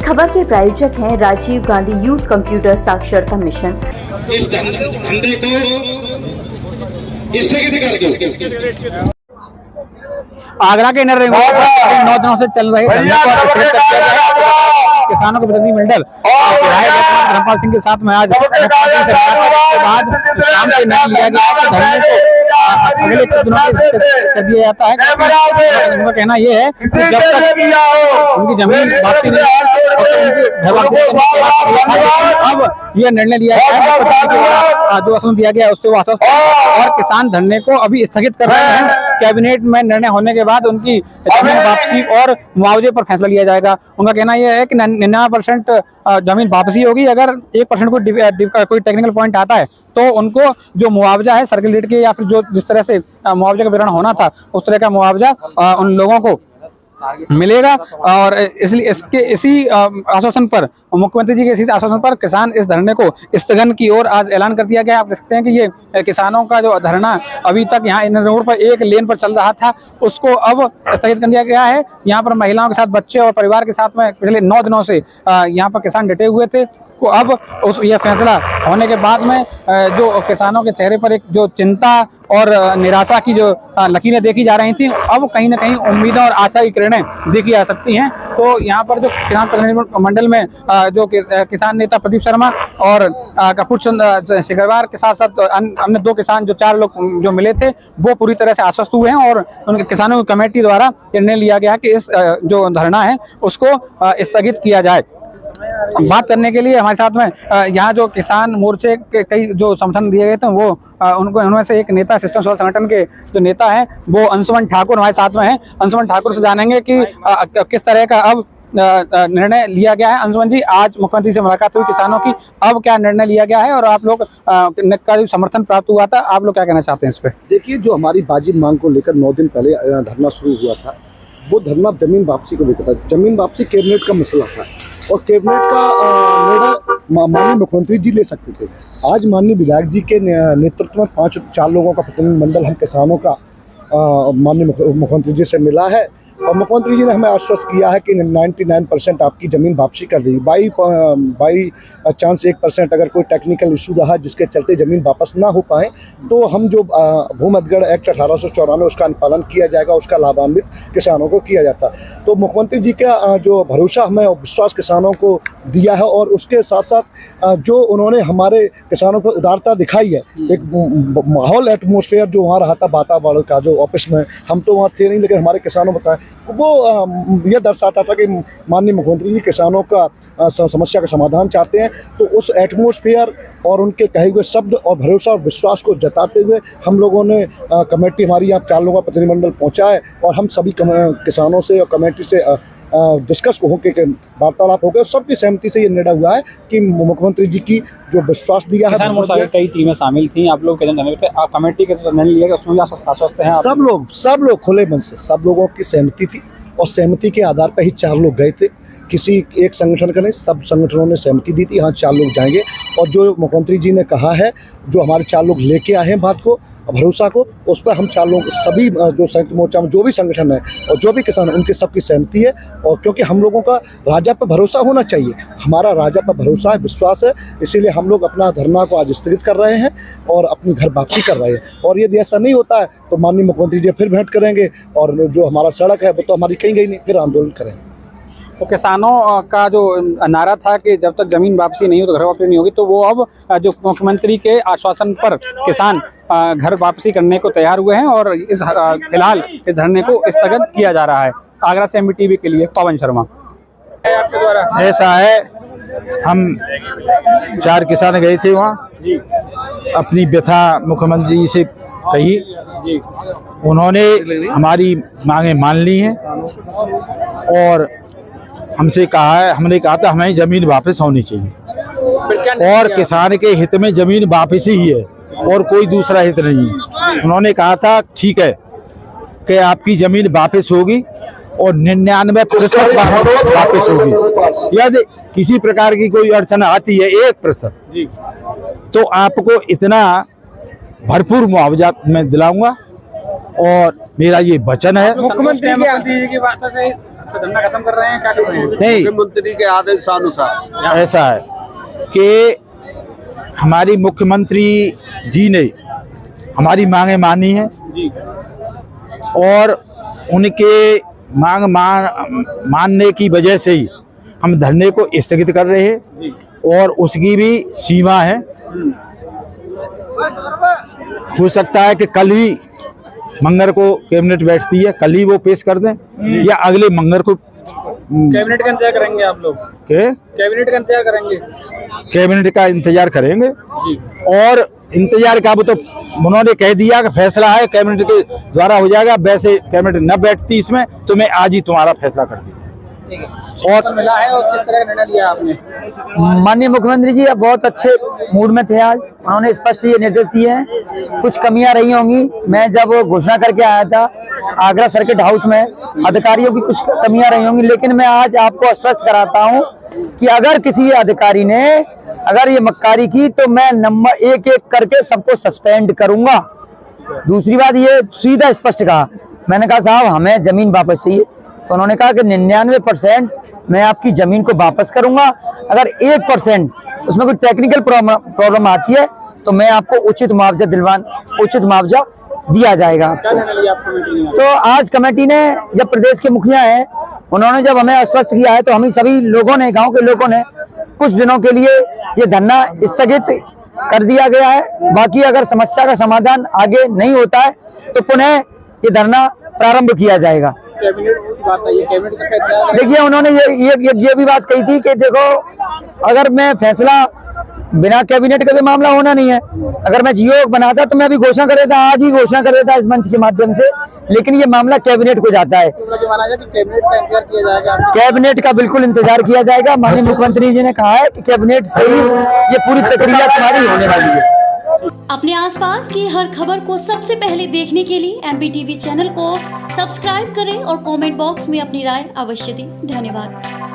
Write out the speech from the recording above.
खबर के प्रायोजक हैं राजीव गांधी यूथ कंप्यूटर साक्षरता मिशन। इस धंधे को स्थगित कर दो। आगरा के नर 9 दिनों से चल रहे धरने को किसानों के प्रतिनिधिमंडल धर्मपाल सिंह के साथ में आज के बाद शाम से निर्णय लिया गया कि धरने को अगले कुछ दिनों में कर दिया जाता है। उनका कहना यह है कि जब तक उनकी जमीन वापसी अब यह निर्णय लिया गया है, जो आश्वासन दिया गया उससे वो आश्वस्त और किसान धरने को अभी स्थगित कर रहे हैं। कैबिनेट में निर्णय होने के बाद उनकी जमीन वापसी और मुआवजे पर फैसला लिया जाएगा। उनका कहना यह है कि 99% जमीन वापसी होगी। अगर 1% कोई टेक्निकल पॉइंट आता है तो उनको जो मुआवजा है सर्किल रेट के या फिर जो जिस तरह से मुआवजे का वितरण होना था उस तरह का मुआवजा उन लोगों को मिलेगा। और इसलिए इसी आश्वासन पर मुख्यमंत्री जी के इसी आश्वासन पर किसान इस धरने को स्थगन की ओर आज ऐलान कर दिया गया। आप देखते हैं कि ये किसानों का जो धरना अभी तक यहाँ इन रोड पर एक लेन पर चल रहा था उसको अब स्थगित कर दिया गया है। यहाँ पर महिलाओं के साथ बच्चे और परिवार के साथ में पिछले 9 दिनों से यहाँ पर किसान डटे हुए थे। को अब यह फैसला होने के बाद में जो किसानों के चेहरे पर एक जो चिंता और निराशा की जो लकीरें देखी जा रही थी अब कहीं ना कहीं उम्मीदें और आशा की किरणें देखी जा सकती हैं। तो यहाँ पर जो किसान प्रतिनिधिमंडल में जो किसान नेता प्रदीप शर्मा और कपूर चंद शिकरवार के साथ साथ अन्य 2 किसान जो 4 लोग जो मिले थे वो पूरी तरह से आश्वस्त हुए हैं और उनके किसानों की कमेटी द्वारा निर्णय लिया गया कि इस जो धरना है उसको स्थगित किया जाए। बात करने के लिए हमारे साथ में यहाँ जो किसान मोर्चे के कई जो संगठन दिए गए थे वो उनमें से एक नेता सिस्टम सोलर संगठन के जो नेता हैं वो अंशुमन ठाकुर हमारे साथ में हैं। अंशुमन ठाकुर से जानेंगे कि किस तरह का अब निर्णय लिया गया है। अंशुमन जी, आज मुख्यमंत्री से मुलाकात हुई किसानों की, अब क्या निर्णय लिया गया है और आप लोग का जो समर्थन प्राप्त हुआ था आप लोग क्या कहना चाहते हैं इस पे? देखिए, जो हमारी वाजिब मांग को लेकर 9 दिन पहले धरना शुरू हुआ था वो धरना जमीन वापसी को लेकर था। जमीन वापसी कैबिनेट का मसला था और कैबिनेट का निर्णय माननीय मुख्यमंत्री जी ले सकते थे। आज माननीय विधायक जी के नेतृत्व में 4 लोगों का प्रतिनिधिमंडल हम किसानों का माननीय मुख्यमंत्री जी से मिला है और मुख्यमंत्री जी ने हमें आश्वस्त किया है कि 99% आपकी ज़मीन वापसी कर दी। बाई चांस 1% अगर कोई टेक्निकल इशू रहा जिसके चलते ज़मीन वापस ना हो पाए तो हम जो भूमि अधिग्रहण एक्ट 1894 उसका अनुपालन किया जाएगा, उसका लाभान्वित किसानों को किया जाता। तो मुख्यमंत्री जी का जो भरोसा हमें और विश्वास किसानों को दिया है और उसके साथ साथ जो उन्होंने हमारे किसानों पर उदारता दिखाई है, एक माहौल एटमोसफेयर जो वहाँ रहा था वातावरण का, जो ऑफिस में हम तो वहाँ थे नहीं लेकिन हमारे किसानों बताए वो यह दर्शाता था कि माननीय मुख्यमंत्री जी किसानों का समस्या का समाधान चाहते हैं। तो उस एटमॉस्फेयर और उनके कहे हुए शब्द और भरोसा और विश्वास को जताते हुए हम लोगों ने कमेटी हमारी यहाँ 4 लोगों का प्रतिनिधिमंडल पहुँचा है और हम सभी किसानों से और कमेटी से डिस्कस होकर वार्तालाप हो गए। सबकी सहमति से ये निर्णय हुआ है कि मुख्यमंत्री जी की जो विश्वास दिया है। कई टीमें शामिल थी, आप लोग कमेटी के निर्णय लिया गया उसमें आश्वस्त हैं? सब लोग खुले मन से, सब लोगों की सहमति थी और सहमति के आधार पर ही 4 लोग गए थे। किसी एक संगठन का नहीं, सब संगठनों ने सहमति दी थी, हाँ 4 लोग जाएंगे। और जो मुख्यमंत्री जी ने कहा है, जो हमारे 4 लोग लेके आए हैं बात को, भरोसा को, उस पर हम 4 लोग सभी जो संयुक्त मोर्चा में जो भी संगठन है और जो भी किसान उनकी सबकी सहमति है। और क्योंकि हम लोगों का राजा पर भरोसा होना चाहिए, हमारा राजा पर भरोसा है, विश्वास है, इसीलिए हम लोग अपना धरना को आज स्थगित कर रहे हैं और अपनी घर वापसी कर रहे हैं। और यदि ऐसा नहीं होता है तो माननीय मुख्यमंत्री जी फिर भेंट करेंगे और जो हमारा सड़क है वो तो हमारी कहीं गई नहीं, फिर आंदोलन करेंगे। तो किसानों का जो नारा था कि जब तक जमीन वापसी नहीं हो तो घर वापसी नहीं होगी, तो वो अब जो मुख्यमंत्री के आश्वासन पर किसान घर वापसी करने को तैयार हुए हैं और इस फिलहाल इस धरने को स्थगित किया जा रहा है। आगरा से MBTV के लिए पवन शर्मा। आपके द्वारा ऐसा है, हम 4 किसान गए थे वहाँ, अपनी व्यथा मुख्यमंत्री जी से कही, उन्होंने हमारी मांगे मान ली हैं और हमसे कहा है, हमने कहा था हमें ज़मीन वापस होनी चाहिए और किसान के हित में ज़मीन वापस ही है और कोई दूसरा हित नहीं है। उन्होंने कहा था ठीक है कि आपकी ज़मीन वापस होगी और 99% वापस होगी। यदि किसी प्रकार की कोई अड़चन आती है 1% तो आपको इतना भरपूर मुआवजा मैं दिलाऊंगा और मेरा ये वचन है। मुख्यमंत्री जी की बात से तो धरना खत्म कर रहे हैं, क्या कर रहे हैं? नहीं, मुख्यमंत्री के आदेशानुसार ऐसा है कि हमारी मुख्यमंत्री जी ने हमारी मांगे मानी है जी और उनके मांग मानने की वजह से ही हम धरने को स्थगित कर रहे हैं जी और उसकी भी सीमा है। हो सकता है कि कल ही मंगर को कैबिनेट बैठती है, कल ही वो पेश कर दें या अगले मंगर को कैबिनेट का इंतजार करेंगे आप लोग? कैबिनेट का इंतजार करेंगे? कैबिनेट का इंतजार करेंगे जी और इंतजार का वो तो उन्होंने कह दिया कि फैसला है कैबिनेट के द्वारा हो जाएगा। वैसे कैबिनेट न बैठती इसमें तो मैं आज ही तुम्हारा फैसला कर दी। और मिला है और किस तरह का निर्णय लिया आपने? माननीय मुख्यमंत्री जी अब बहुत अच्छे मूड में थे आज। उन्होंने स्पष्ट ये निर्देश दिए हैं। कुछ कमियां रही होंगी, मैं जब घोषणा करके आया था आगरा सर्किट हाउस में, अधिकारियों की कुछ कमियां रही होंगी, लेकिन मैं आज आपको स्पष्ट कराता हूं कि अगर किसी अधिकारी ने अगर ये मक्कारी की तो मैं नंबर एक करके सबको सस्पेंड करूंगा। दूसरी बात ये सीधा स्पष्ट कहा, मैंने कहा साहब हमें जमीन वापस चाहिए, तो उन्होंने कहा कि 99% मैं आपकी जमीन को वापस करूंगा, अगर 1% उसमें कोई टेक्निकल प्रॉब्लम आती है तो मैं आपको उचित मुआवजा दिया जाएगा। क्या निर्णय लिया आप कमेटी ने? तो आज कमेटी ने, जब प्रदेश के मुखिया हैं उन्होंने जब हमें आश्वस्त किया है तो हम सभी लोगों ने, गांव के लोगों ने कुछ दिनों के लिए ये धरना स्थगित कर दिया गया है। बाकी अगर समस्या का समाधान आगे नहीं होता है तो पुनः ये धरना प्रारंभ किया जाएगा। कैबिनेट की बात आई है, कैबिनेट का फैसला है। देखिए उन्होंने ये भी बात कही थी कि देखो अगर मैं फैसला बिना कैबिनेट का तो मामला होना नहीं है, अगर मैं जियो बनाता तो मैं अभी घोषणा कर देता, आज ही घोषणा कर देता इस मंच के माध्यम से, लेकिन ये मामला कैबिनेट को जाता है। तो माना जाए कि कैबिनेट का इंतजार किया जाएगा? कैबिनेट का बिल्कुल इंतजार किया जाएगा। माननीय मुख्यमंत्री जी ने कहा है कि कैबिनेट से ही ये पूरी प्रक्रिया तुम्हारी होने वाली है। अपने आसपास की हर खबर को सबसे पहले देखने के लिए MBTV चैनल को सब्सक्राइब करें और कमेंट बॉक्स में अपनी राय अवश्य दें। धन्यवाद।